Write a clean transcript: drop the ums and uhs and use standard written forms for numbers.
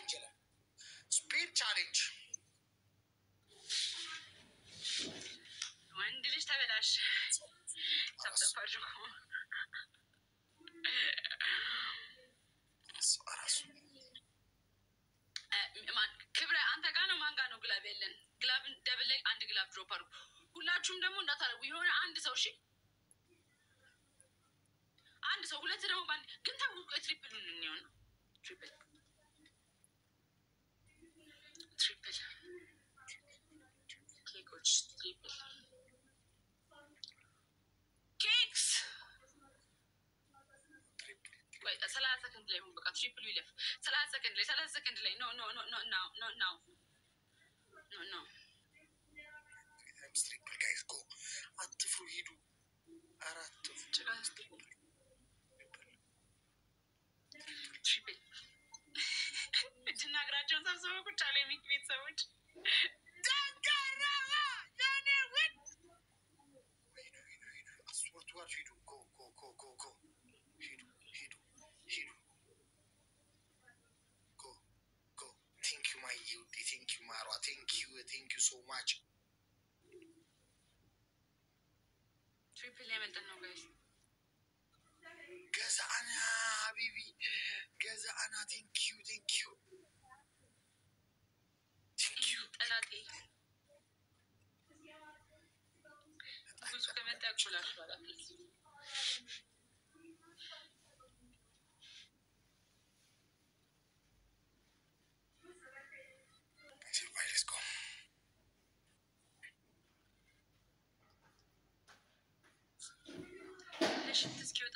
challenge la. Speed challenge. When did you start with that? ክብረ አንተ ጋር ነው ማን ጋር ነው ግላብ የለን ግላብ ደብል ላይ አንድ ግላብ ድሮፕ አድርጉ ሁላችሁም ደግሞ እንዳታረጉ የሆነ አንድ ሰው እሺ አንድ ሰው ሁለት ደግሞ ባንድ ግን ታውቁ ትሪፕል ነው ትሪፕል ኬኮች ትሪፕል ኬክስ ወይ 30 ሰከንድ ላይ በቃ ትሪፕል ይለፍ 30 ሰከንድ ላይ ኖ triple guys go አትፍሩ ሂዱ አራት ጭራስ ትሪፕል እጅናግራቸውን ሰብስበው ቁጭ አለ የሚክቤት ሰዎች ደንጋራዋ ያኔ ወድ አስወርቱ ሂዱ go ሂዱ go thank you my beauty thank you Marwa thank you so much ትሪፕል ያመልጠን ነው ጋይስ ገዛአና ሀቢቢ ገዛአና thank you ጠላቴ ብዙ ከመጣ ኩላሽ ባላል let's go ለሽት እስኪወጣ